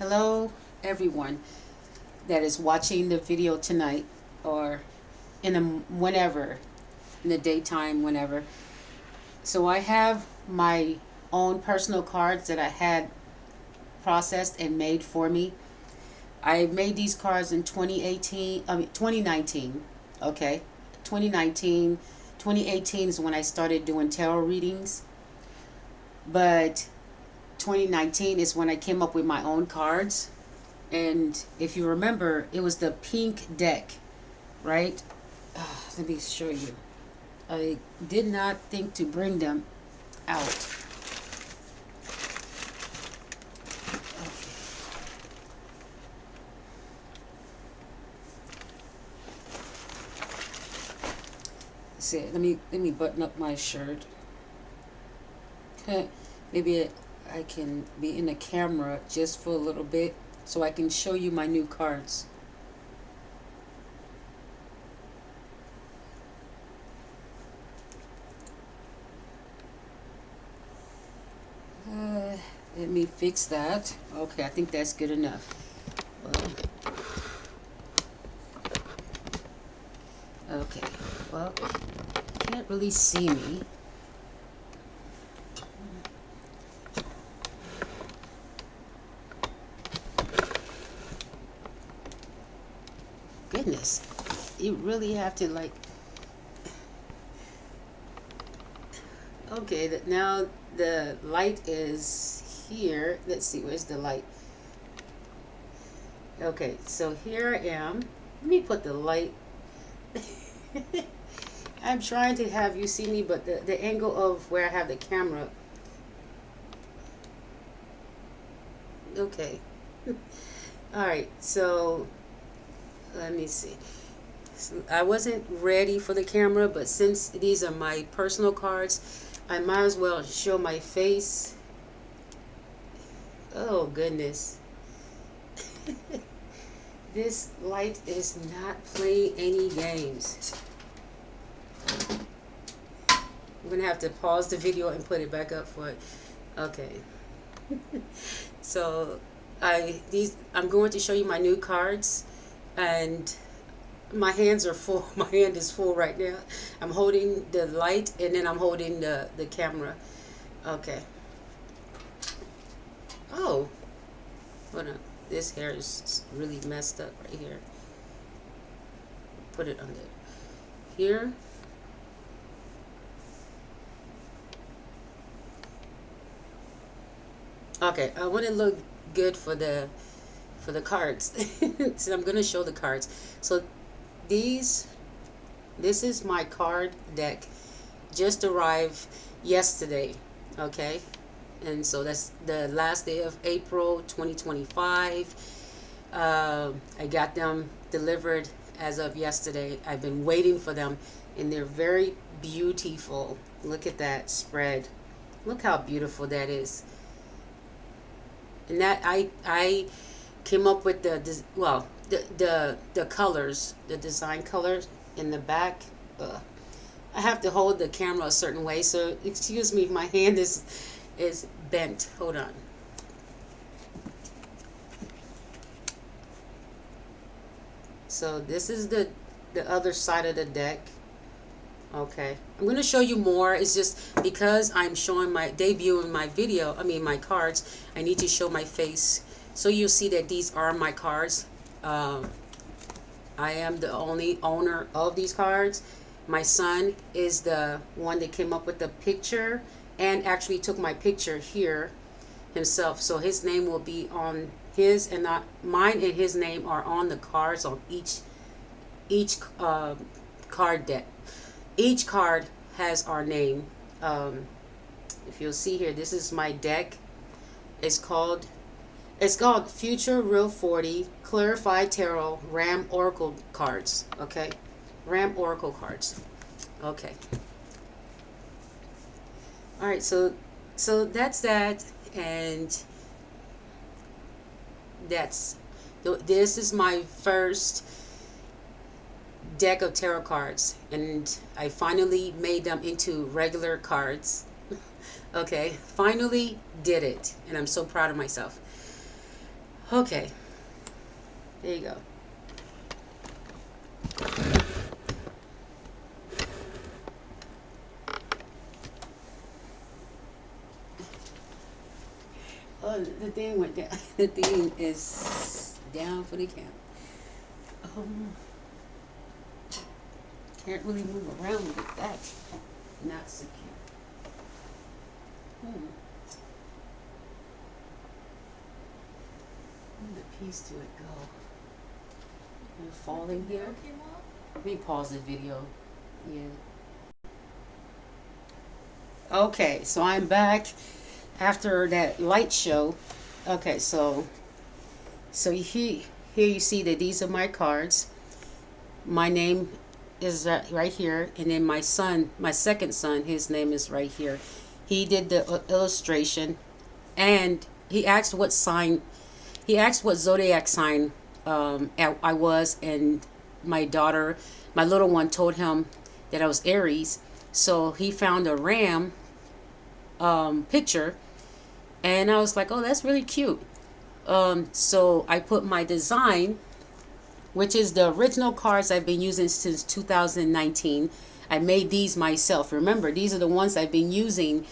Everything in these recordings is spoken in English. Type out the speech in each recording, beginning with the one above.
Hello, everyone that is watching the video tonight or whenever, in the daytime, whenever. So I have my own personal cards that I had processed and made for me. I made these cards in 2019. Okay, 2019. 2018 is when I started doing tarot readings, but 2019 is when I came up with my own cards. And if you remember, it was the pink deck, right? Let me show you. I did not think to bring them out. Okay. See, let me button up my shirt. Maybe I can be in the camera just for a little bit so I can show you my new cards. Let me fix that. Okay, I think that's good enough. Well, okay, well, you can't really see me. Goodness, you really have to like. Okay, now the light is here. Let's see, where's the light? Okay, so here I am. Let me put the light. I'm trying to have you see me, but the angle of where I have the camera. Okay. Alright, so let me see. So I wasn't ready for the camera, but since these are my personal cards, I might as well show my face. Oh, goodness. This light is not playing any games. I'm going to have to pause the video and put it back up for it. Okay. So, I'm going to show you my new cards, and my hands are full. My hand is full right now. I'm holding the light, and then I'm holding the camera. Okay. Oh, hold on. This hair is really messed up right here. Put it under here. Okay, I want to look good for the cards. So I'm gonna show the cards. So this is my card deck. Just arrived yesterday. Okay, and so that's the last day of April 2025. I got them delivered as of yesterday. I've been waiting for them, and they're very beautiful. Look at that spread. Look how beautiful that is. And that I came up with the colors, the design colors in the back. I have to hold the camera a certain way, so excuse me if my hand is bent. Hold on. So this is the other side of the deck. Okay, I'm going to show you more. It's just because I'm showing debuting my video, my cards, I need to show my face. So you'll see that these are my cards. I am the only owner of these cards. My son is the one that came up with the picture and actually took my picture here himself. So his name will be on his, and not mine and his name are on the cards on each card deck. Each card has our name. If you'll see here, this is my deck. It's called Future Real40 Clarified Tarot Ram Oracle cards. Okay, Ram Oracle cards. Okay. All right. So that's that, and this is my first deck of tarot cards, and I finally made them into regular cards. Okay, finally did it, and I'm so proud of myself. Okay, there you go. Oh, the thing went down. The thing is down for the count. Um, can't really move around with that. Not secure. Where'd the piece to it go? Am I falling here? Let me pause the video. Yeah. Okay, so I'm back after that light show. Okay, so here you see that these are my cards. My name is right here, and then my son, my second son, his name is right here. He did the illustration, and he asked what sign. He asked what zodiac sign I was, and my daughter, my little one, told him that I was Aries. So he found a ram picture, and I was like, oh, that's really cute. So I put my design, which is the original cards I've been using since 2019. I made these myself. Remember, these are the ones I've been using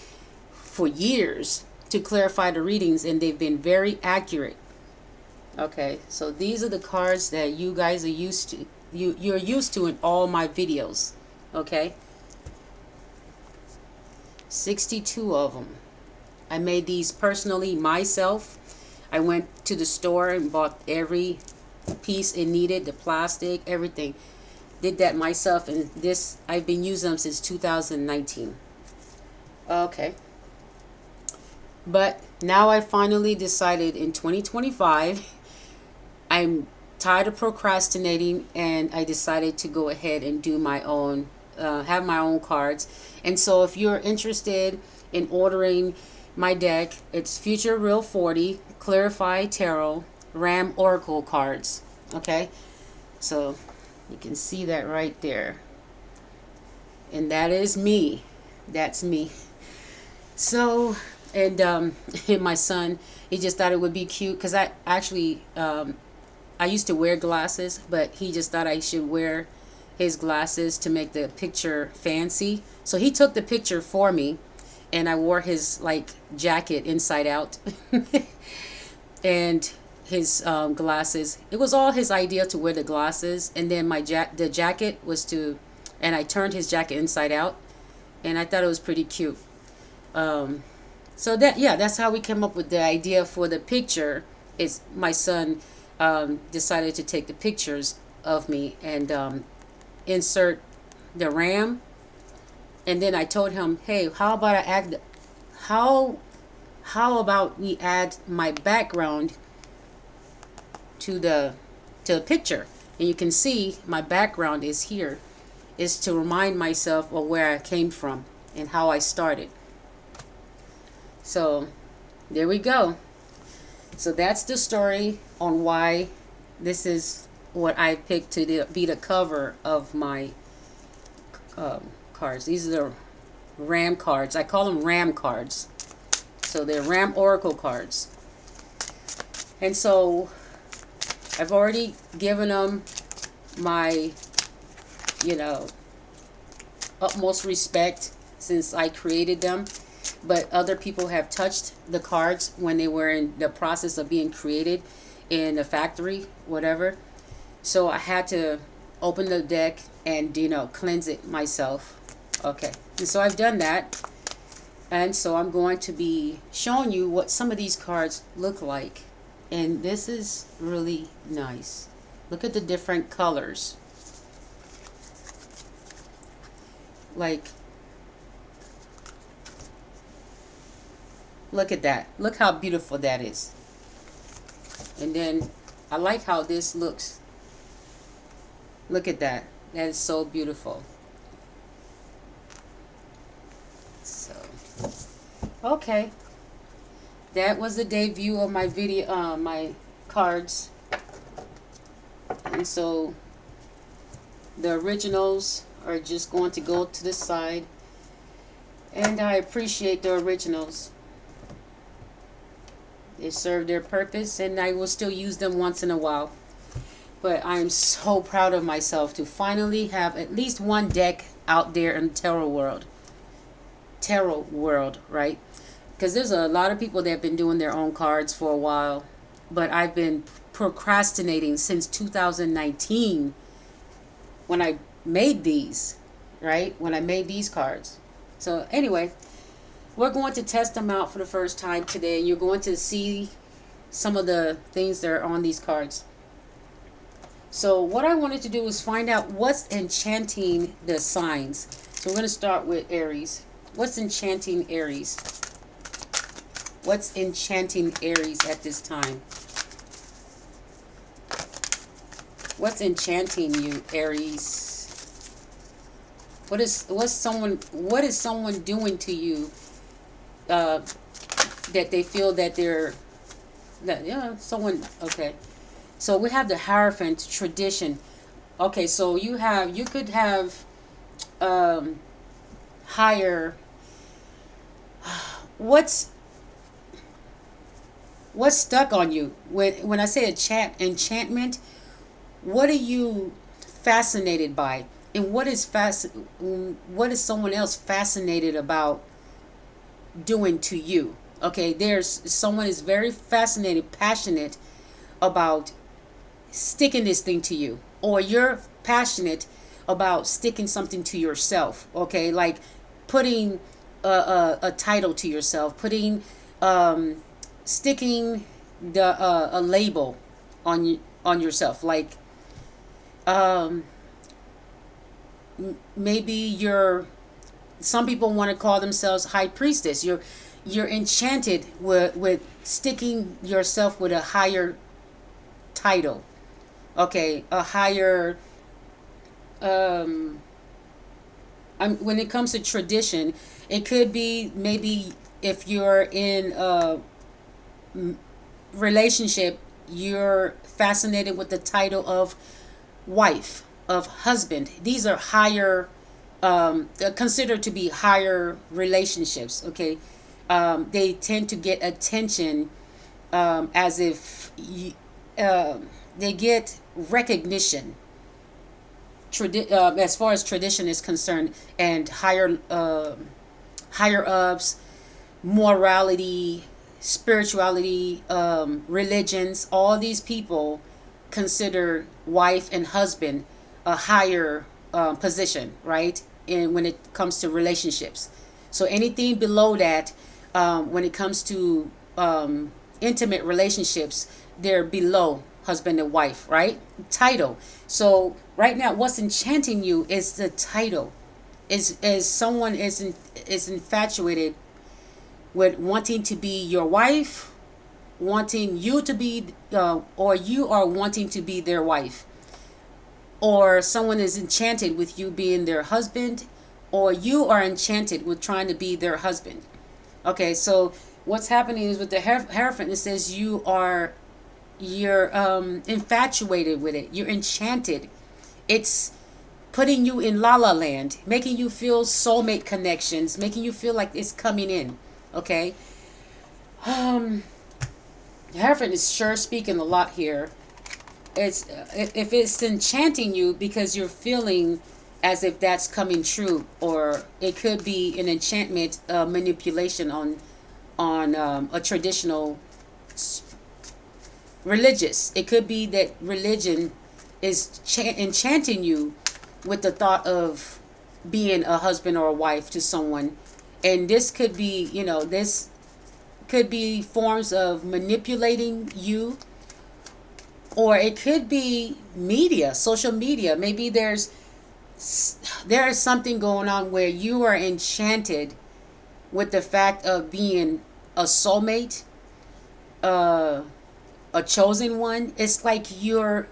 for years to clarify the readings, and they've been very accurate. Okay, so these are the cards that you guys are used to. You're used to in all my videos. Okay, 62 of them. I made these personally myself. I went to the store and bought every piece it needed, the plastic, everything. Did that myself, and this I've been using them since 2019. Okay. But now I finally decided in 2025, I'm tired of procrastinating, and I decided to go ahead and do my own, have my own cards. And so if you're interested in ordering my deck, it's Future Real40 Clarify Tarot Ram Oracle cards. Okay, so you can see that right there, and that is me. That's me. So, and and my son, he just thought it would be cute because I actually I used to wear glasses, but he just thought I should wear his glasses to make the picture fancy. So he took the picture for me, and I wore his like jacket inside out and his glasses. It was all his idea to wear the glasses, and then the jacket was to, and I turned his jacket inside out, and I thought it was pretty cute. So that's how we came up with the idea for the picture. Is my son decided to take the pictures of me and insert the ram, and then I told him, hey, how about we add my background to the picture, and you can see my background is here, is to remind myself of where I came from and how I started. So there we go. So that's the story on why this is what I picked to be the cover of my cards. These are the Ram cards. I call them Ram cards. So they're Ram Oracle cards. And so I've already given them my, utmost respect since I created them. But other people have touched the cards when they were in the process of being created in the factory, whatever. So I had to open the deck and, cleanse it myself. Okay, and so I've done that. And so I'm going to be showing you what some of these cards look like. And this is really nice. Look at the different colors. Like, look at that. Look how beautiful that is. And then I like how this looks. Look at that. That is so beautiful. So, okay. That was the debut of my video, my cards. And so the originals are just going to go to the side. And I appreciate the originals. They serve their purpose, and I will still use them once in a while. But I'm so proud of myself to finally have at least one deck out there in the tarot world. Tarot world, right? Because there's a lot of people that have been doing their own cards for a while, but I've been procrastinating since 2019 when I made these, right? When I made these cards. So anyway, we're going to test them out for the first time today. You're going to see some of the things that are on these cards. So what I wanted to do is find out what's enchanting the signs. So we're going to start with Aries. What's enchanting Aries? What's enchanting Aries at this time? What's enchanting you, Aries? What is someone doing to you that they feel that someone, okay. So we have the Hierophant, tradition. Okay, so you could have higher. What's stuck on you? When I say enchantment, what are you fascinated by? And what is someone else fascinated about doing to you? Okay, someone is very fascinated, passionate about sticking this thing to you, or you're passionate about sticking something to yourself. Okay, like putting a title to yourself, putting sticking a label on yourself, like maybe some people want to call themselves high priestess. You're enchanted with sticking yourself with a higher title. Okay, a higher when it comes to tradition, it could be maybe if you're in a relationship, you're fascinated with the title of wife, of husband. These are higher, considered to be higher relationships. Okay, they tend to get attention, as if they get recognition. As far as tradition is concerned, and higher ups, morality, spirituality, religions, all these people consider wife and husband a higher position, right? And when it comes to relationships, so anything below that, when it comes to intimate relationships, they're below husband and wife, right? Title. So right now, what's enchanting you is the title. Is someone is infatuated with wanting to be your wife, wanting you to be, or you are wanting to be their wife, or someone is enchanted with you being their husband, or you are enchanted with trying to be their husband. Okay, so what's happening is with the Hierophant, it says you're infatuated with it. You're enchanted. It's putting you in la la land, making you feel soulmate connections, making you feel like it's coming in. Okay. The Hierophant is sure speaking a lot here. It's if it's enchanting you because you're feeling as if that's coming true, or it could be an enchantment, manipulation on a traditional religious. It could be that religion is enchanting you with the thought of being a husband or a wife to someone, and this could be, this could be forms of manipulating you, or it could be media, social media. Maybe there is something going on where you are enchanted with the fact of being a soulmate, a chosen one. It's like you're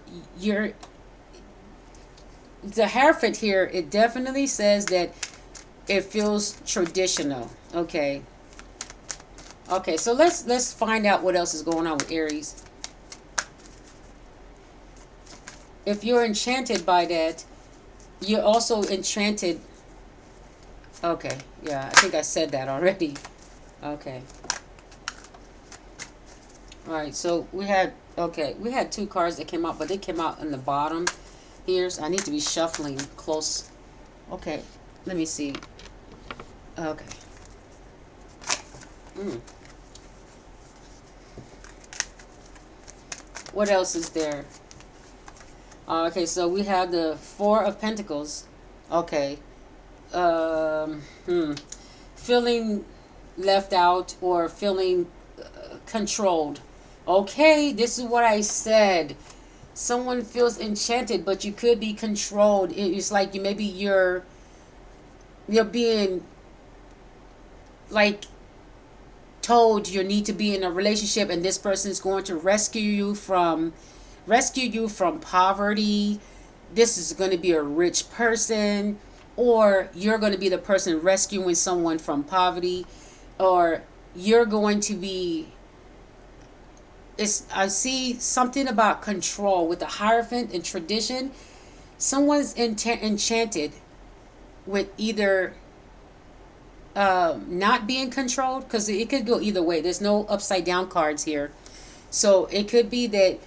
the Hierophant here. It definitely says that it feels traditional. Okay, so let's find out what else is going on with Aries. If you're enchanted by that, you're also enchanted. Okay, yeah, I think I said that already. Okay. All right, so we had, okay, we had two cards that came out, but they came out in the bottom here, so I need to be shuffling close. Okay, let me see. Okay. Mm. What else is there? Okay, so we have the Four of Pentacles. Okay. Um, hmm. Feeling left out or feeling controlled. Okay, this is what I said. Someone feels enchanted, but you could be controlled. It's like you maybe you're being like told you need to be in a relationship, and this person is going to rescue you from poverty. This is going to be a rich person, or you're going to be the person rescuing someone from poverty, or you're going to be, it's, I see something about control with the Hierophant and tradition. Someone's enchanted with either not being controlled, because it could go either way. There's no upside down cards here. So it could be that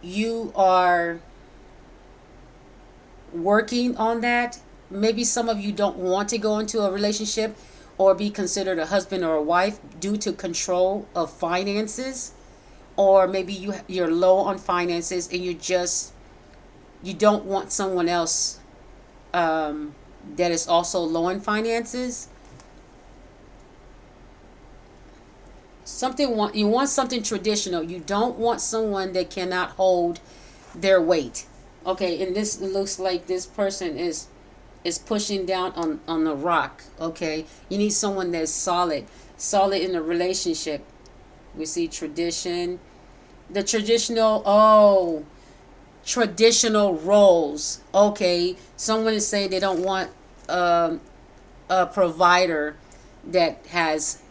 you are working on that. Maybe some of you don't want to go into a relationship or be considered a husband or a wife due to control of finances, or maybe you're low on finances and you don't want someone else that is also low in finances. You want something traditional. You don't want someone that cannot hold their weight. Okay, and this, it looks like this person is pushing down on the rock. Okay, you need someone that's solid in a relationship. We see tradition, the traditional roles. Okay, someone is saying they don't want a provider that has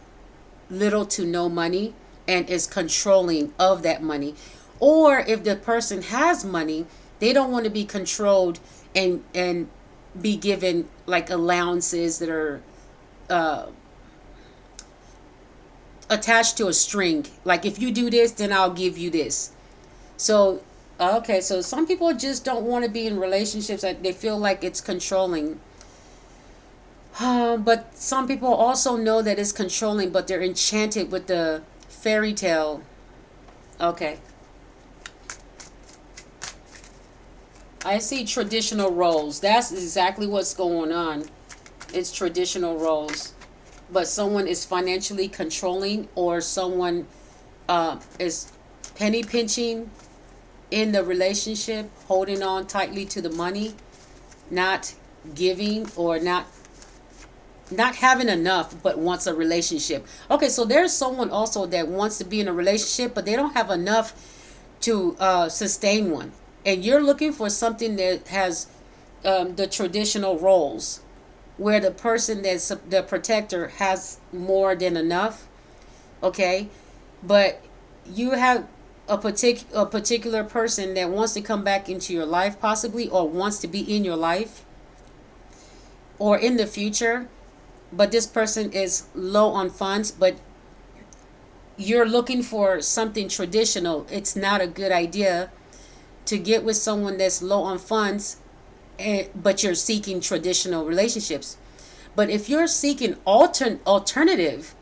little to no money and is controlling of that money. Or if the person has money, they don't want to be controlled and be given like allowances that are attached to a string. Like, if you do this, then I'll give you this. So okay, so some people just don't want to be in relationships that they feel like it's controlling. But some people also know that it's controlling, but they're enchanted with the fairy tale. Okay. I see traditional roles. That's exactly what's going on. It's traditional roles. But someone is financially controlling, or someone is penny pinching in the relationship, holding on tightly to the money, not giving, or not having enough but wants a relationship. Okay, so there's someone also that wants to be in a relationship, but they don't have enough to sustain one. And you're looking for something that has the traditional roles, where the person that's the protector has more than enough. Okay, but you have a particular person that wants to come back into your life, possibly, or wants to be in your life or in the future, but this person is low on funds, but you're looking for something traditional. It's not a good idea to get with someone that's low on funds, but you're seeking traditional relationships. But if you're seeking alternative,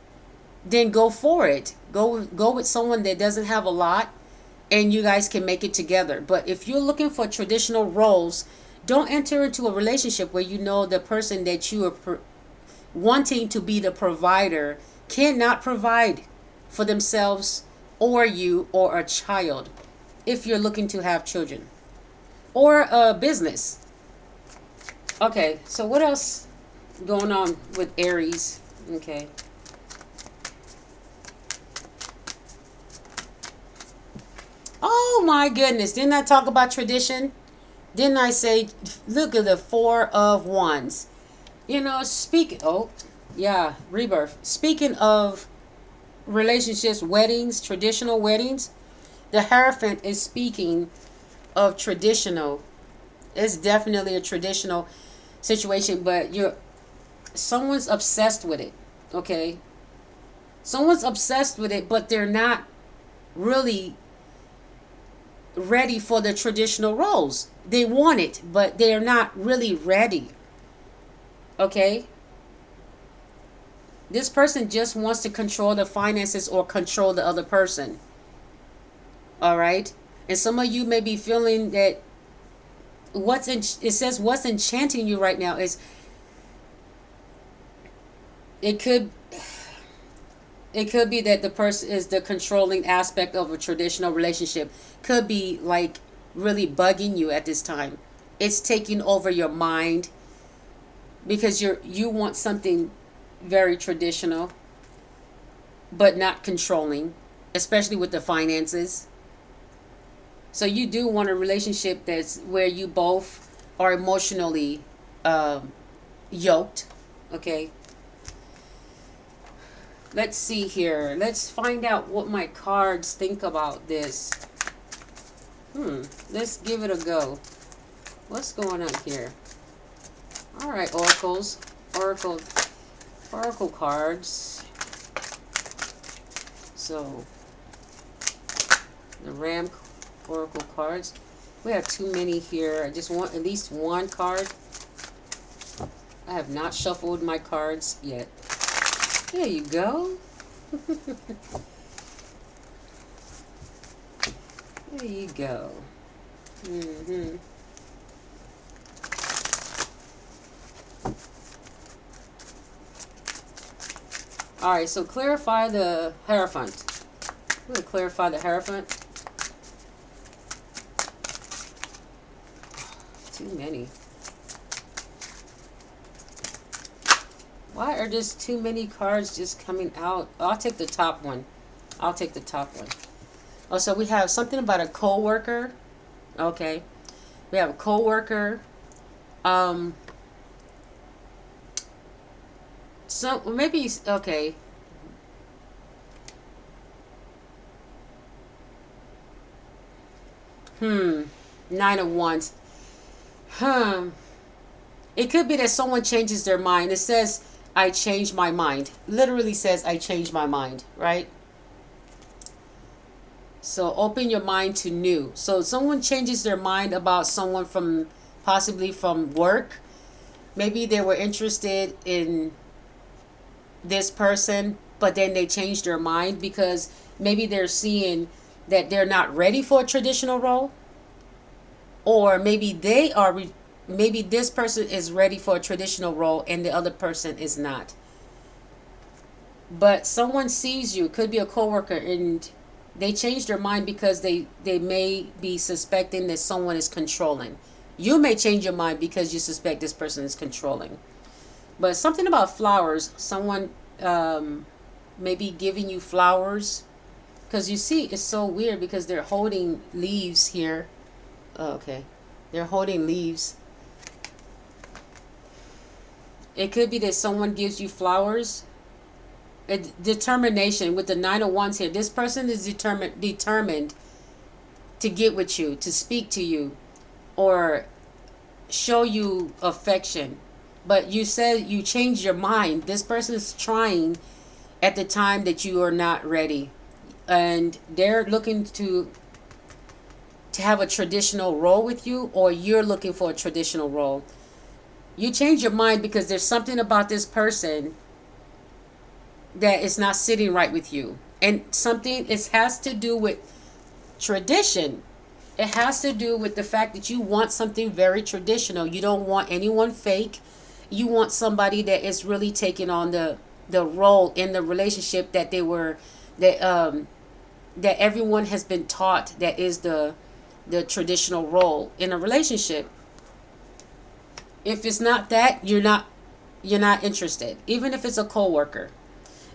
then go for it. Go with someone that doesn't have a lot, and you guys can make it together. But if you're looking for traditional roles, don't enter into a relationship where you know the person that you are wanting to be the provider cannot provide for themselves or you or a child, if you're looking to have children or a business. Okay, so what else going on with Aries? Okay. Oh my goodness, didn't I talk about tradition? Didn't I say, look at the Four of Wands? You know, rebirth. Speaking of relationships, weddings, traditional weddings, the Hierophant is speaking of traditional. It's definitely a traditional situation, but someone's obsessed with it. Okay, someone's obsessed with it, but they're not really ready for the traditional roles. They want it, but they're not really ready. Okay? This person just wants to control the finances or control the other person. All right? And some of you may be feeling that it says what's enchanting you right now is it could be that the person is the controlling aspect of a traditional relationship. Could be like really bugging you at this time. It's taking over your mind because you want something very traditional but not controlling, especially with the finances. So you do want a relationship that's where you both are emotionally yoked. Okay. Let's see here. Let's find out what my cards think about this. Let's give it a go. What's going on here? All right, oracles. Oracle cards. So, the Ram Oracle cards. We have too many here. I just want at least one card. I have not shuffled my cards yet. There you go. There you go. Alright, so clarify the Hierophant. I'm going to clarify the Hierophant. Too many. Why are just too many cards just coming out? I'll take the top one. I'll take the top one. Oh, so we have something about a co-worker. Okay. We have a co-worker. So maybe, okay. Nine of Wands. It could be that someone changes their mind. It says, I changed my mind. Literally says, I changed my mind, right? So open your mind to new. So someone changes their mind about someone from, possibly from work. Maybe they were interested in this person, but then they changed their mind because maybe they're seeing that they're not ready for a traditional role. Or maybe they are, maybe this person is ready for a traditional role and the other person is not. But someone sees you, could be a coworker, and they change their mind because they may be suspecting that someone is controlling. You may change your mind because you suspect this person is controlling. But something about flowers, someone may be giving you flowers. Because you see, it's so weird because they're holding leaves here. Oh, okay. They're holding leaves. It could be that someone gives you flowers. Determination with the Nine of Wands here. This person is determined to get with you, to speak to you, or show you affection. But you said you changed your mind. This person is trying at the time that you are not ready. And they're looking to have a traditional role with you, or you're looking for a traditional role. You change your mind because there's something about this person that is not sitting right with you. And something, it has to do with tradition. It has to do with the fact that you want something very traditional. You don't want anyone fake. You want somebody that is really taking on the role in the relationship that that everyone has been taught that is the traditional role in a relationship. If it's not that, you're not interested. Even if it's a coworker.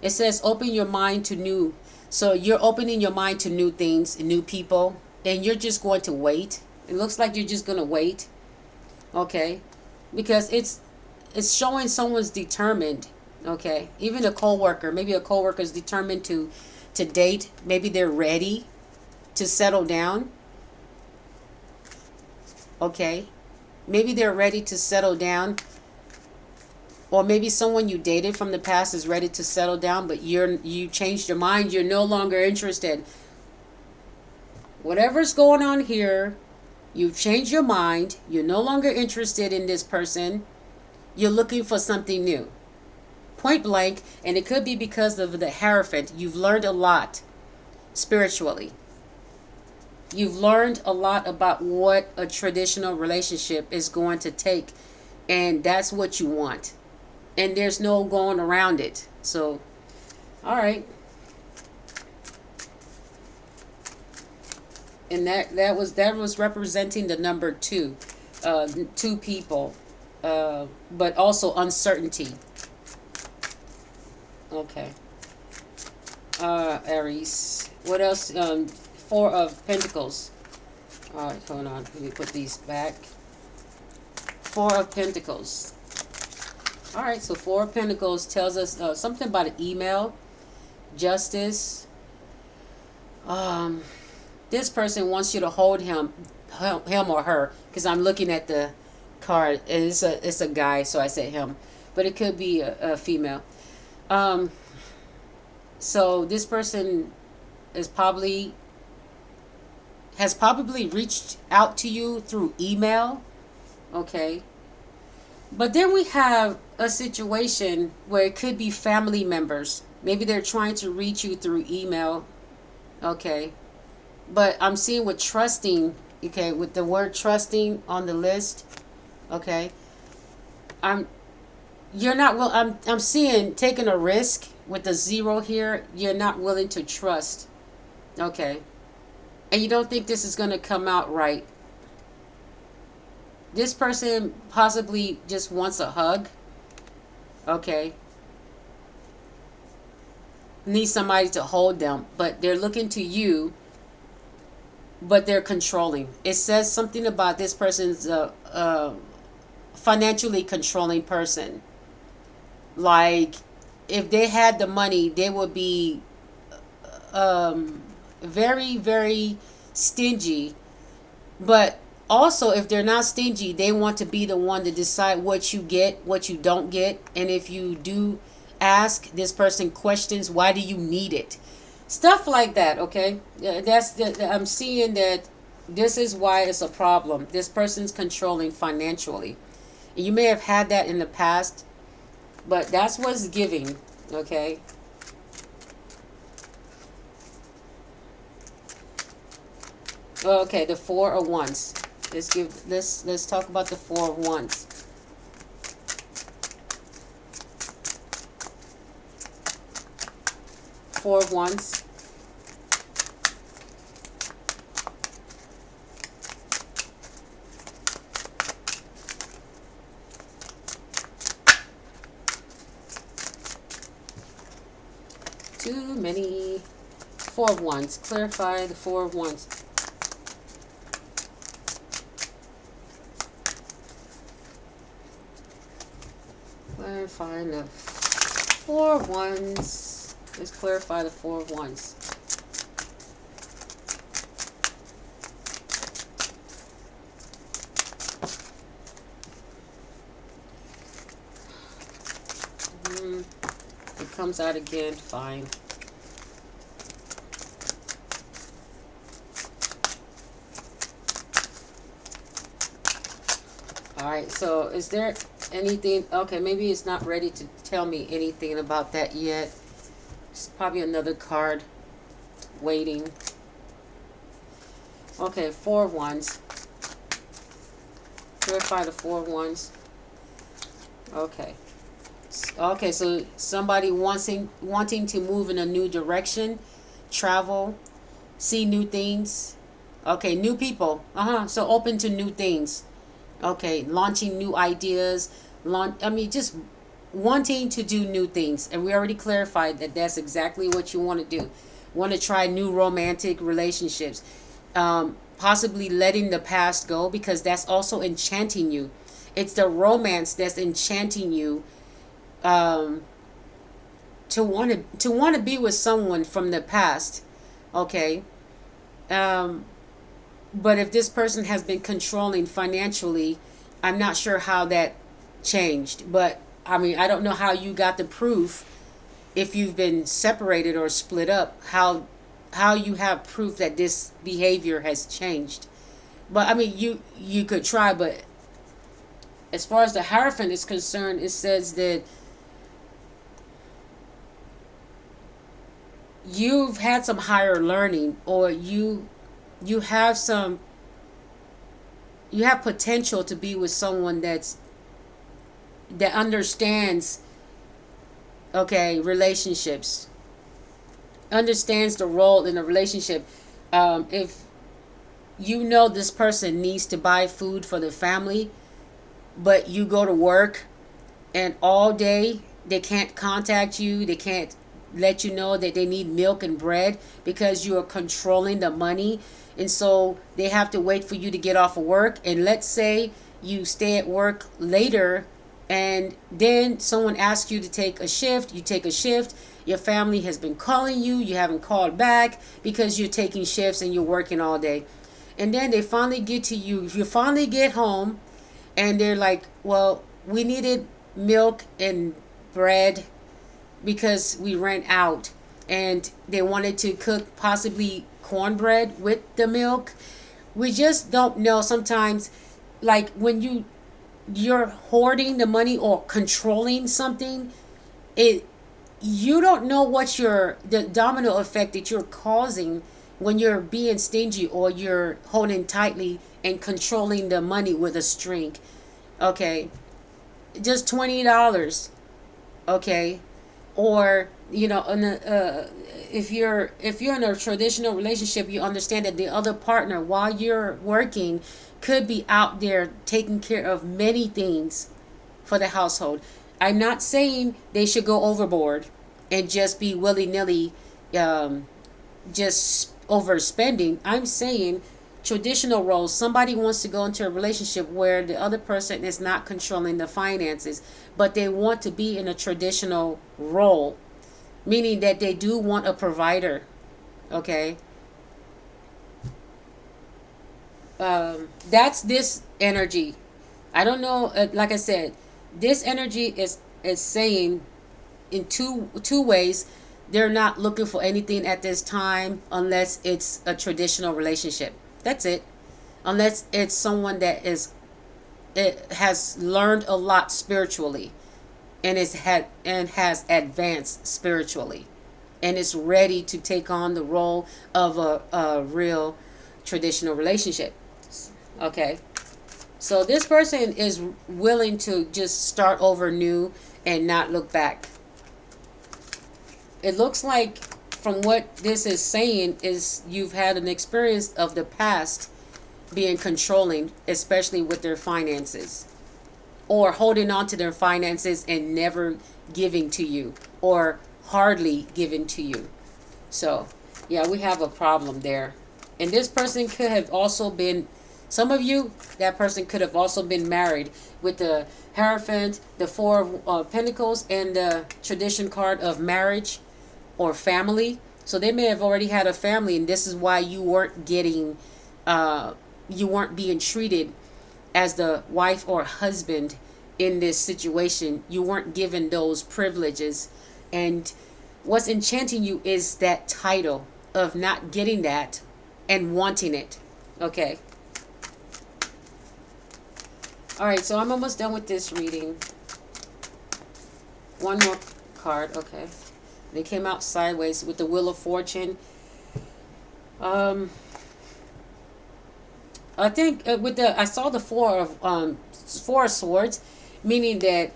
It says open your mind to new. So you're opening your mind to new things, new people, and you're just going to wait. It looks like you're just going to wait. Okay? Because it's showing someone's determined. Okay? Even a coworker, maybe a coworker is determined to date. Maybe they're ready to settle down. Okay? Maybe they're ready to settle down. Or maybe someone you dated from the past is ready to settle down, but you changed your mind. You're no longer interested. Whatever's going on here, you've changed your mind. You're no longer interested in this person. You're looking for something new. Point blank, and it could be because of the Hierophant. You've learned a lot spiritually. You've learned a lot about what a traditional relationship is going to take, and that's what you want. And there's no going around it. So, all right. And that was representing the number two, two people, but also uncertainty. Okay. Aries. What else? Four of Pentacles. All right, hold on. Let me put these back. Four of Pentacles. All right, so Four of Pentacles tells us something about an email, justice. This person wants you to hold him or her, because I'm looking at the card and it's a guy, so I said him, but it could be a female. So this person has probably reached out to you through email, okay? But then we have a situation where it could be family members. Maybe they're trying to reach you through email, okay? But I'm seeing with trusting, okay, with the word trusting on the list, okay? I'm seeing taking a risk with the 0 here. You're not willing to trust, okay? And you don't think this is going to come out right. This person possibly just wants a hug, okay? Needs somebody to hold them, but they're looking to you, but they're controlling. It says something about this person's financially controlling person. Like, if they had the money, they would be very, very stingy. But also, if they're not stingy, they want to be the one to decide what you get, what you don't get. And if you do ask this person questions, why do you need it? Stuff like that, okay? I'm seeing that this is why it's a problem. This person's controlling financially. And you may have had that in the past, but that's what's giving, okay? Okay, the Four of Wands. Let's talk about the Four of Wands. Four of Wands. Too many. Four of Wands. Clarify the Four of Wands. Clarify the Four of Wands. Let's clarify the Four of Wands. It comes out again, fine. Alright, so is there anything? Okay, maybe it's not ready to tell me anything about that yet. It's probably another card waiting. Okay, Four of Wands. Clarify the Four of Wands. Okay. Okay, so somebody wanting to move in a new direction, travel, see new things. Okay, new people. So open to new things. Okay, launching new ideas. Just wanting to do new things. And we already clarified that that's exactly what you want to do. Want to try new romantic relationships. Possibly letting the past go, because that's also enchanting you. It's the romance that's enchanting you. To want to be with someone from the past, okay. But if this person has been controlling financially, I'm not sure how that changed. But I don't know how you got the proof, if you've been separated or split up, how how you have proof that this behavior has changed. But I mean, you could try, but as far as the Hierophant is concerned, it says that you've had some higher learning, or you have some, you have potential to be with someone that understands, okay, relationships, understands the role in a relationship. If you know this person needs to buy food for the family, but you go to work and all day they can't contact you, they can't let you know that they need milk and bread because you are controlling the money, and so they have to wait for you to get off of work. And let's say you stay at work later, and then someone asks you to take a shift, you take a shift, your family has been calling you, you haven't called back because you're taking shifts and you're working all day. And then they finally get to you, if you finally get home, and they're like, well, we needed milk and bread because we ran out, and they wanted to cook possibly cornbread with the milk. We just don't know sometimes, like when you're hoarding the money or controlling something, it, you don't know what the domino effect that you're causing when you're being stingy or you're holding tightly and controlling the money with a string. Okay, just $20. Okay, or if you're in a traditional relationship, you understand that the other partner, while you're working, could be out there taking care of many things for the household. I'm not saying they should go overboard and just be willy-nilly, just overspending. I'm saying traditional roles. Somebody wants to go into a relationship where the other person is not controlling the finances, but they want to be in a traditional role, meaning that they do want a provider. Okay. That's this energy. I don't know. Like I said, this energy is saying in two ways. They're not looking for anything at this time unless it's a traditional relationship. That's it. Unless it's someone that it has learned a lot spiritually, and has advanced spiritually, and is ready to take on the role of a real traditional relationship. Okay. So this person is willing to just start over new and not look back. It looks like from what this is saying is you've had an experience of the past being controlling, especially with their finances, or holding on to their finances and never giving to you, or hardly giving to you. So yeah, we have a problem there. And this person could have also been, some of you, that person could have also been married with the Hierophant, the Four of Pentacles, and the tradition card of marriage or family. So they may have already had a family, and this is why you weren't being treated as the wife or husband in this situation. You weren't given those privileges. And what's enchanting you is that title of not getting that and wanting it. Okay. All right, so I'm almost done with this reading. One more card. Okay. They came out sideways with the Wheel of Fortune. I think I saw the Four of Swords, meaning that,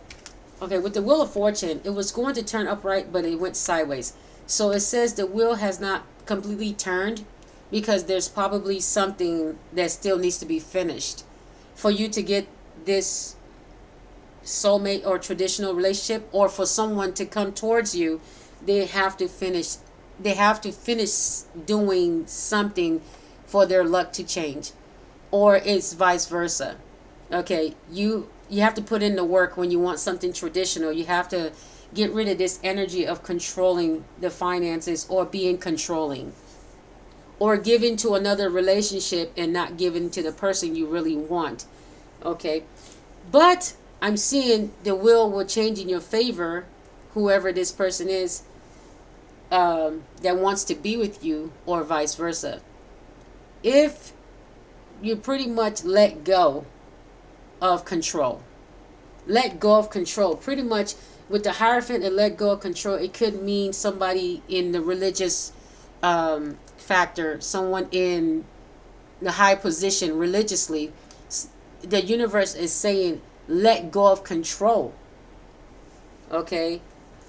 okay, with the Wheel of Fortune, it was going to turn upright, but it went sideways. So it says the wheel has not completely turned because there's probably something that still needs to be finished for you to get this soulmate or traditional relationship, or for someone to come towards you. They have to finish doing something for their luck to change, or it's vice versa. Okay, you have to put in the work when you want something traditional. You have to get rid of this energy of controlling the finances, or being controlling, or giving to another relationship and not giving to the person you really want. Okay, but I'm seeing the wheel will change in your favor, whoever this person is. that wants to be with you, or vice versa. If you pretty much let go of control, let go of control, pretty much with the Hierophant and let go of control, it could mean somebody in the religious factor, someone in the high position religiously. The universe is saying, let go of control. Okay?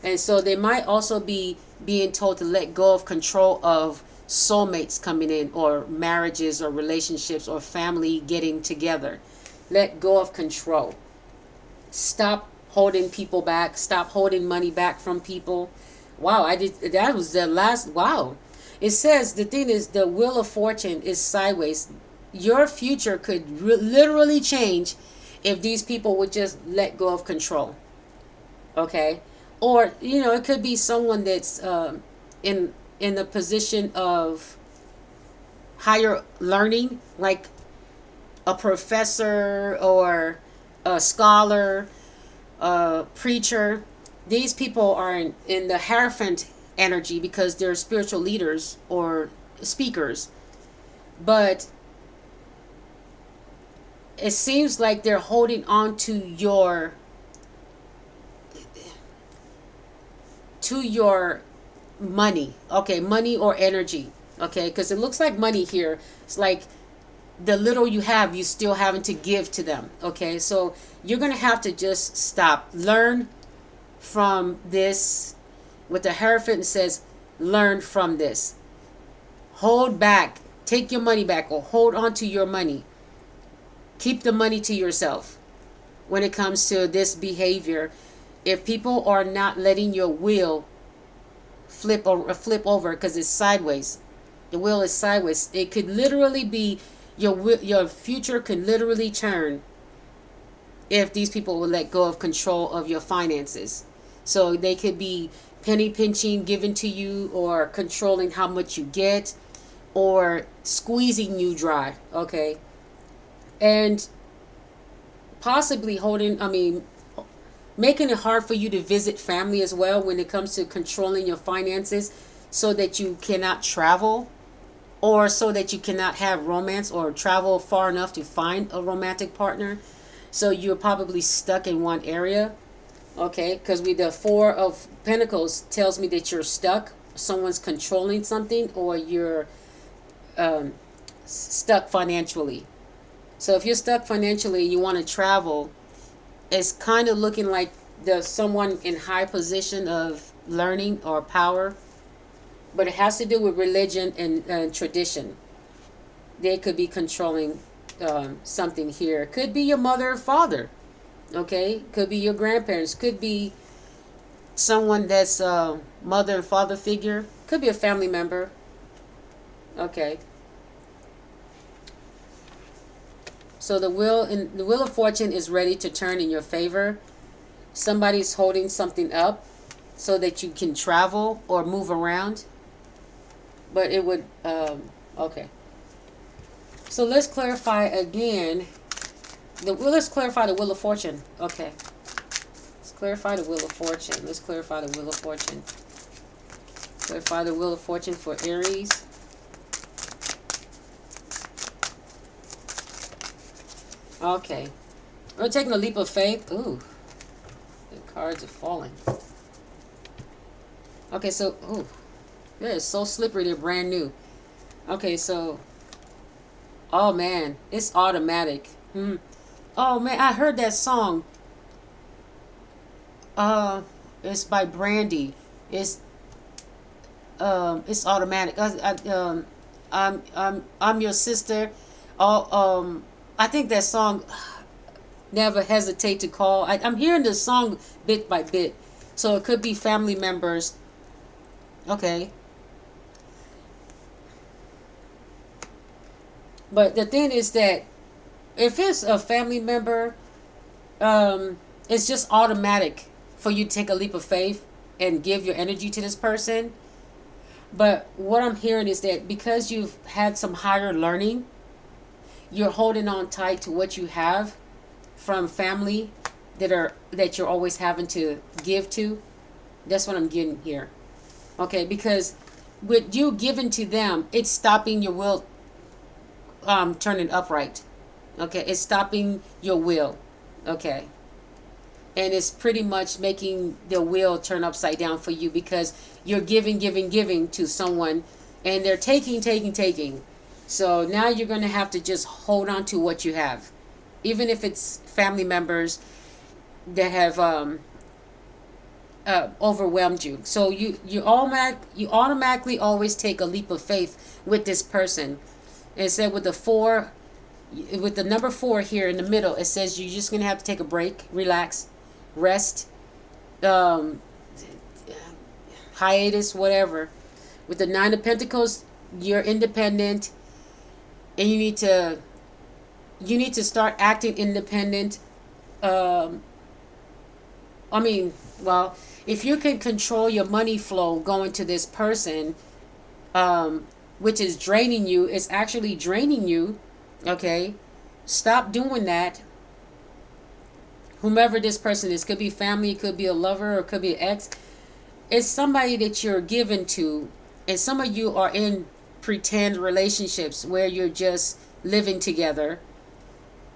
And so they might also be being told to let go of control of soulmates coming in, or marriages, or relationships, or family getting together. Let go of control. Stop holding people back. Stop holding money back from people. Wow, that was the last. Wow. It says, the thing is, the Wheel of Fortune is sideways. Your future could literally change if these people would just let go of control. Okay? Or, it could be someone that's in the position of higher learning, like a professor or a scholar, a preacher. These people are in the Hierophant energy because they're spiritual leaders or speakers. But it seems like they're holding on to your money. Okay, money or energy. Okay, because it looks like money here. It's like the little you have, you still having to give to them. Okay, so you're going to have to just stop. Learn from this. With the Hierophant, it says, learn from this. Hold back. Take your money back, or hold on to your money. Keep the money to yourself when it comes to this behavior. If people are not letting your wheel flip over, because it's sideways, the wheel is sideways, it could literally be your future could literally turn if these people will let go of control of your finances. So they could be penny pinching, given to you, or controlling how much you get, or squeezing you dry. Okay, and possibly making it hard for you to visit family as well when it comes to controlling your finances, so that you cannot travel, or so that you cannot have romance or travel far enough to find a romantic partner. So you're probably stuck in one area. Okay, because with the Four of Pentacles tells me that you're stuck. Someone's controlling something, or you're stuck financially. So if you're stuck financially, you want to travel, it's kind of looking like there's someone in high position of learning or power, but it has to do with religion and tradition. They could be controlling something here. It could be your mother or father. Okay, could be your grandparents, could be someone that's a mother and father figure, could be a family member. Okay, so the Wheel of Fortune is ready to turn in your favor. Somebody's holding something up so that you can travel or move around, but it would okay, so let's clarify again. Let's clarify the Wheel of Fortune. Okay. Let's clarify the Wheel of Fortune. Let's clarify the Wheel of Fortune. Clarify the Wheel of Fortune for Aries. Okay. We're taking a leap of faith. Ooh. The cards are falling. Okay, so, ooh. They're so slippery. They're brand new. Okay, so. Oh, man. It's automatic. Oh man, I heard that song. It's by Brandy. It's automatic. I'm your sister. Oh, I think that song. Never hesitate to call. I'm hearing the song bit by bit, so it could be family members. Okay. But the thing is that if it's a family member, it's just automatic for you to take a leap of faith and give your energy to this person. But what I'm hearing is that because you've had some higher learning, you're holding on tight to what you have from family that you're always having to give to. That's what I'm getting here. Okay, because with you giving to them, it's stopping your will turning upright. Okay, it's stopping your will. Okay, and it's pretty much making the wheel turn upside down for you because you're giving to someone, and they're taking. So now you're going to have to just hold on to what you have, even if it's family members that have overwhelmed you. So you automatically always take a leap of faith with this person. And it said with the four, with the number 4 here in the middle, it says you're just gonna have to take a break, relax, rest, um, hiatus, whatever. With the 9 of Pentacles, you're independent, and you need to start acting independent. Um, I mean, well, if you can control your money flow going to this person, which is draining you, it's actually draining you. Okay, stop doing that. Whomever this person is, could be family, it could be a lover, or it could be an ex. It's somebody that you're given to, and some of you are in pretend relationships where you're just living together,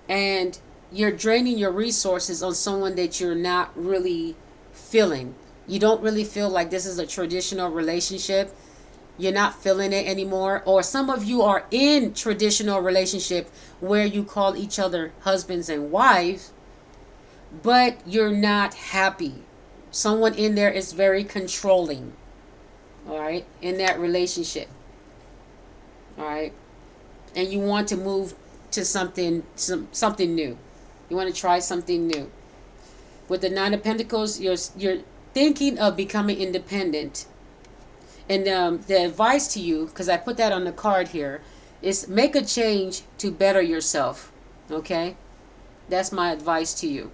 and you're draining your resources on someone that you're not really feeling. You don't really feel like this is a traditional relationship. You're not feeling it anymore. Or some of you are in traditional relationship where you call each other husbands and wives, but you're not happy. Someone in there is very controlling, all right, in that relationship, all right, and you want to move to something new. You want to try something new. With the 9 of Pentacles, you're thinking of becoming independent. And the advice to you, because I put that on the card here, is make a change to better yourself. Okay? That's my advice to you.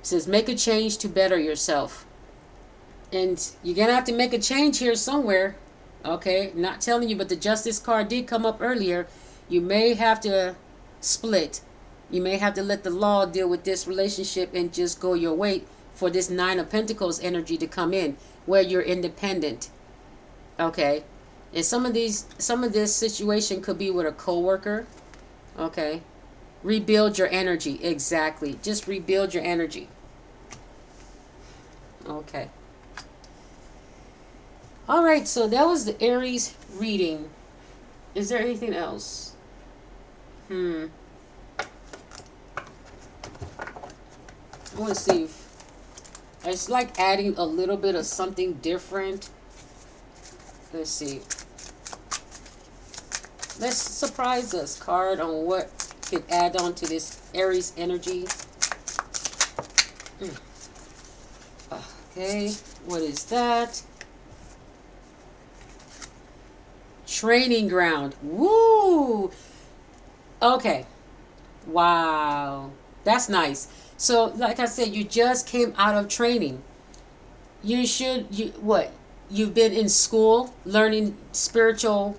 It says make a change to better yourself. And you're going to have to make a change here somewhere. Okay? Not telling you, but the Justice card did come up earlier. You may have to split. You may have to let the law deal with this relationship and just go your way for this 9 of Pentacles energy to come in, where you're independent. Okay, and some of this situation could be with a coworker. Okay, rebuild your energy. Exactly, just rebuild your energy. Okay. All right, so that was the Aries reading. Is there anything else? I want to see if I just like adding a little bit of something different. Let's see. Let's surprise us card on what could add on to this Aries energy. Okay, what is that? Training ground. Woo! Okay. Wow. That's nice. So, like I said, you just came out of training. You've been in school learning spirituality,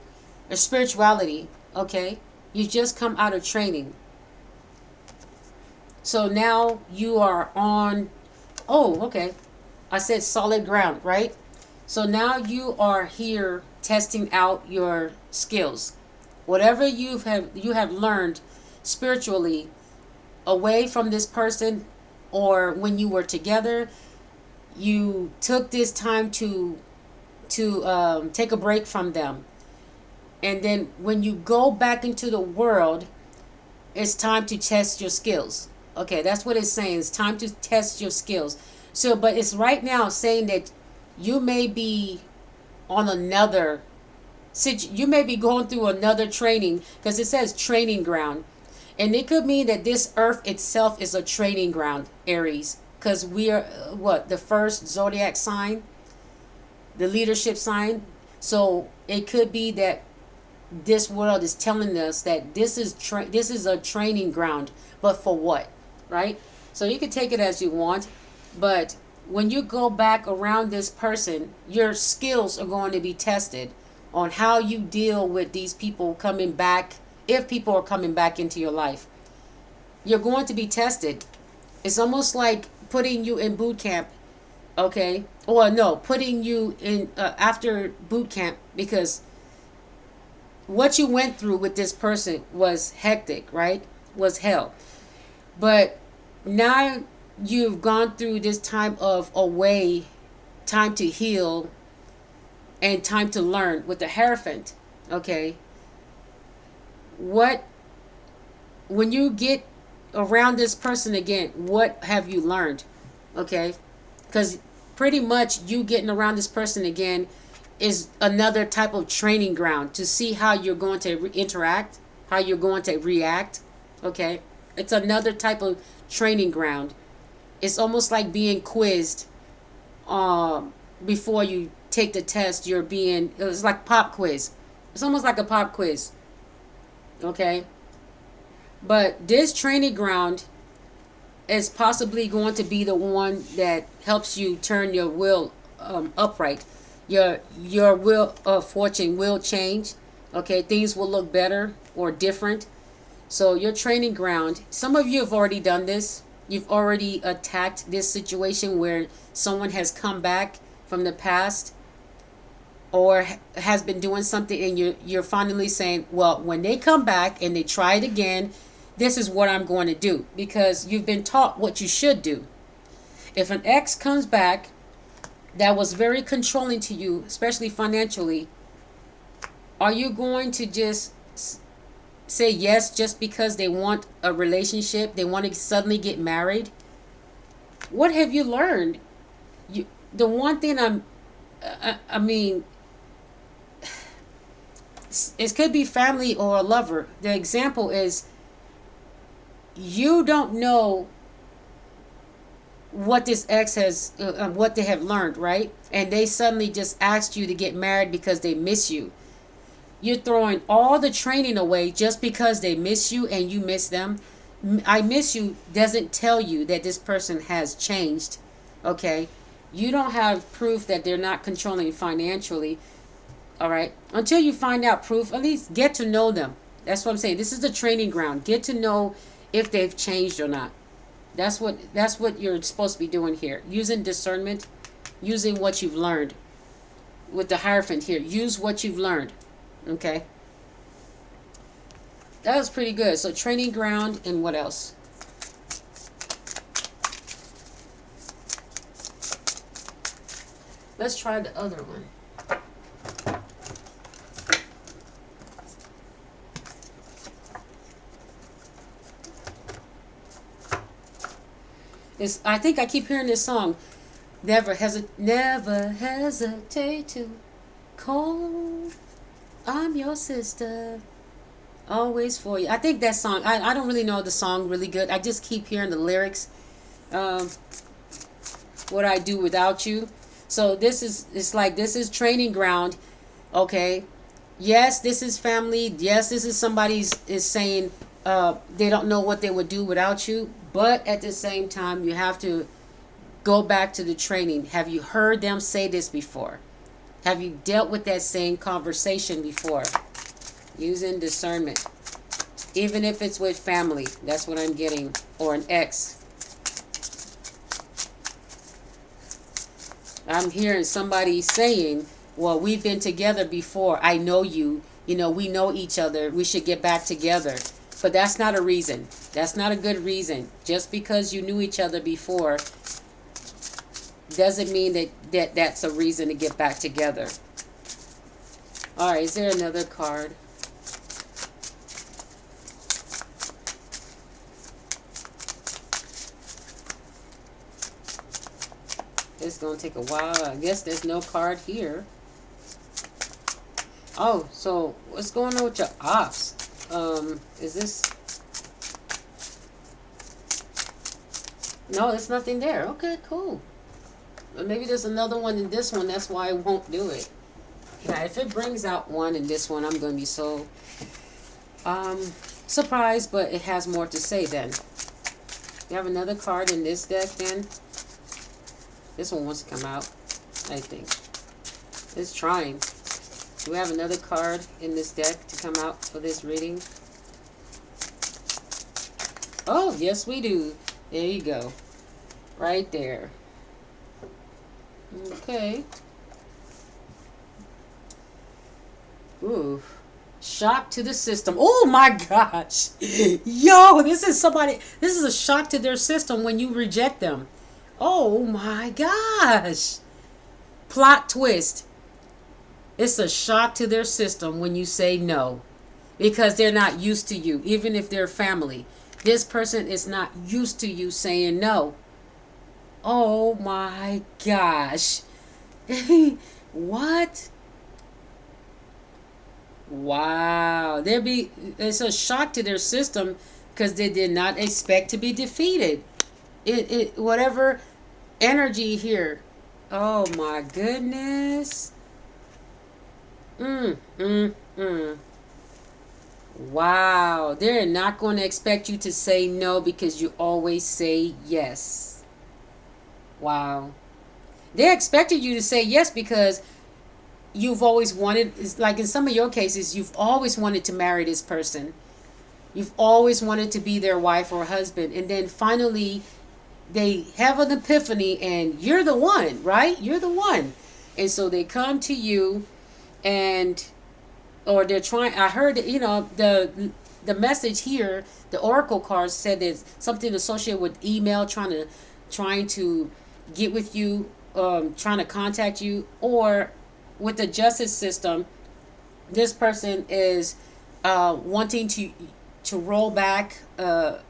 okay? You just come out of training. So now you are on, okay. I said solid ground, right? So now you are here testing out your skills. Whatever you have learned spiritually away from this person, or when you were together, you took this time to take a break from them. And then when you go back into the world, it's time to test your skills. Okay, that's what it's saying. It's time to test your skills. So, but it's right now saying that you may be on you may be going through another training, because it says training ground. And it could mean that this earth itself is a training ground, Aries. Because we are, the first zodiac sign? The leadership sign. So it could be that this world is telling us that this is a training ground, but for what, right? So you can take it as you want, but when you go back around this person, your skills are going to be tested on how you deal with these people coming back. If people are coming back into your life, you're going to be tested. It's almost like putting you in boot camp Okay. Well, no, putting you in after boot camp, because what you went through with this person was hectic, right? Was hell. But now you've gone through this time of away, time to heal, and time to learn with the Hierophant. Okay. What, when you get around this person again, what have you learned? Okay. Because pretty much you getting around this person again is another type of training ground to see how you're going to interact, how you're going to react. Okay. It's another type of training ground. It's almost like being quizzed before you take the test. You're being, it's like pop quiz. It's almost like a pop quiz. Okay. But this training ground is possibly going to be the one that helps you turn your will upright. Your will of fortune will change. Okay, things will look better or different. So your training ground, some of you have already done this. You've already attacked this situation where someone has come back from the past or has been doing something, and you're finally saying, well, when they come back and they try it again, this is what I'm going to do, because you've been taught what you should do. If an ex comes back that was very controlling to you, especially financially, are you going to just say yes just because they want a relationship, they want to suddenly get married? What have you learned? The one thing I mean, it could be family or a lover. The example is, you don't know what this ex has, what they have learned, right? And they suddenly just asked you to get married because they miss you. You're throwing all the training away just because they miss you and you miss them. I miss you doesn't tell you that this person has changed. Okay? You don't have proof that they're not controlling financially. All right? Until you find out proof, at least get to know them. That's what I'm saying. This is the training ground. Get to know if they've changed or not. That's what you're supposed to be doing here. Using discernment, using what you've learned. With the Hierophant here, use what you've learned. Okay? That was pretty good. So training ground, and what else? Let's try the other one. I think I keep hearing this song. Never hesitate to call. I'm your sister, always for you. I think that song. I don't really know the song really good. I just keep hearing the lyrics. What I do without you. So it's like this is training ground. Okay. Yes, this is family. Yes, this is somebody's is saying they don't know what they would do without you. But at the same time, you have to go back to the training. Have you heard them say this before? Have you dealt with that same conversation before? Using discernment. Even if it's with family. That's what I'm getting. Or an ex. I'm hearing somebody saying, well, we've been together before. I know you. You know, we know each other. We should get back together. But that's not a reason. That's not a good reason. Just because you knew each other before doesn't mean that's a reason to get back together. All right, is there another card? It's going to take a while. I guess there's no card here. Oh, so what's going on with your ops? Is this... No, there's nothing there. Okay, cool. Maybe there's another one in this one. That's why I won't do it. Yeah, if it brings out one in this one, I'm going to be so surprised, but it has more to say then. You have another card in this deck then? This one wants to come out, I think. It's trying. Do we have another card in this deck to come out for this reading? Oh, yes we do. There you go. Right there. Okay. Ooh. Shock to the system. Oh my gosh. Yo, this is a shock to their system when you reject them. Oh my gosh. Plot twist. It's a shock to their system when you say no because they're not used to you, even if they're family. This person is not used to you saying no. Oh my gosh. What? Wow. It's a shock to their system because they did not expect to be defeated. Whatever energy here. Oh my goodness. Mm, mm, mm. Wow. They're not going to expect you to say no because you always say yes. Wow. They expected you to say yes because you've always wanted, like in some of your cases, you've always wanted to marry this person. You've always wanted to be their wife or husband. And then finally, they have an epiphany and you're the one, right? You're the one. And so they come to you and or they're trying. I heard the message here, the oracle cards said there's something associated with email, trying to get with you, trying to contact you, or with the justice system, this person is wanting to roll back a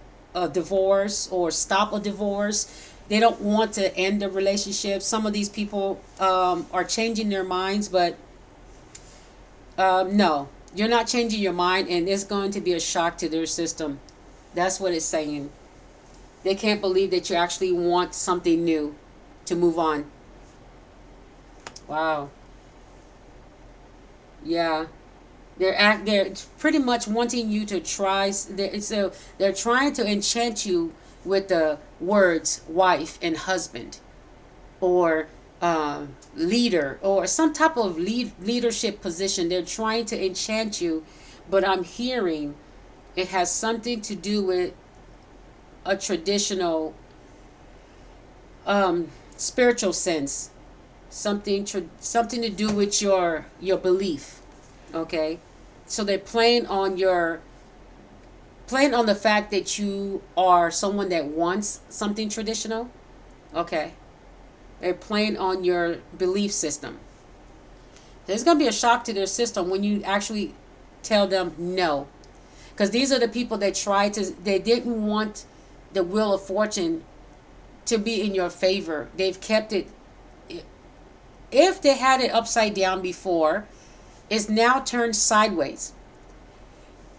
divorce or stop a divorce. They don't want to end the relationship. Some of these people are changing their minds, but no, you're not changing your mind, and it's going to be a shock to their system. That's what it's saying. They can't believe that you actually want something new to move on. Wow. Yeah. They're pretty much wanting you to try. They're trying to enchant you with the words wife and husband, or leader, or some type of leadership position. They're trying to enchant you, but I'm hearing it has something to do with a traditional spiritual sense, something to do with your belief. Okay, so they're playing on the fact that you are someone that wants something traditional. Okay, they're playing on your belief system. There's going to be a shock to their system when you actually tell them no. Because these are the people that they didn't want the wheel of fortune to be in your favor. They've kept it, if they had it upside down before, it's now turned sideways.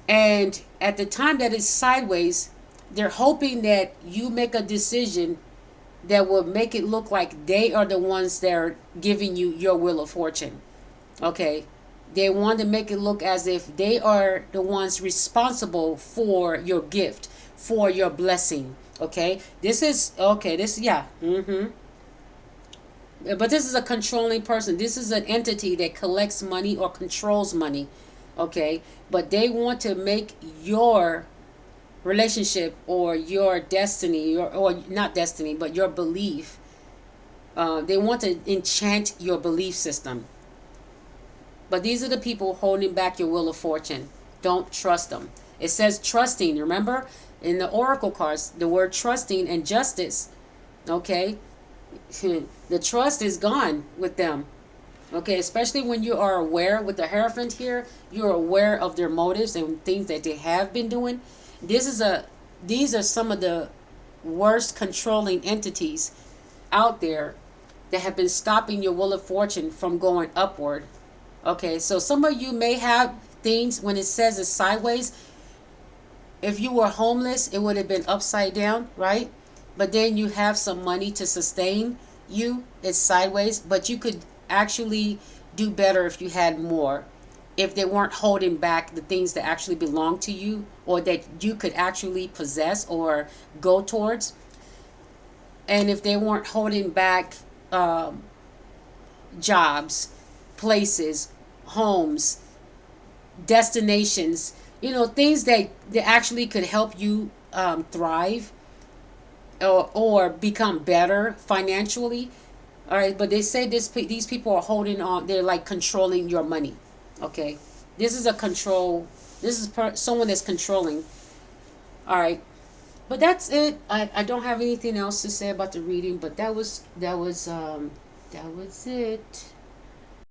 And at the time that it's sideways, they're hoping that you make a decision that will make it look like they are the ones that are giving you your wheel of fortune. Okay. They want to make it look as if they are the ones responsible for your gift, for your blessing. Okay. Yeah. But this is a controlling person. This is an entity that collects money or controls money. Okay. But they want to make your relationship or your destiny, or not destiny, but your belief. They want to enchant your belief system. But these are the people holding back your wheel of fortune. Don't trust them. It says trusting. Remember, in the oracle cards, the word trusting and justice. Okay, the trust is gone with them. Okay, especially when you are aware with the Hierophant here, you're aware of their motives and things that they have been doing. These are some of the worst controlling entities out there that have been stopping your wheel of fortune from going upward. Okay, so some of you may have things when it says it's sideways. If you were homeless, it would have been upside down, right? But then you have some money to sustain you. It's sideways, but you could actually do better if you had more. If they weren't holding back the things that actually belong to you, or that you could actually possess or go towards. And if they weren't holding back jobs, places, homes, destinations, things that actually could help you thrive or become better financially. All right, but they say these people are holding on. They're like controlling your money. Okay, this is a control. This is someone that's controlling. All right, but that's it. I don't have anything else to say about the reading. But that was it.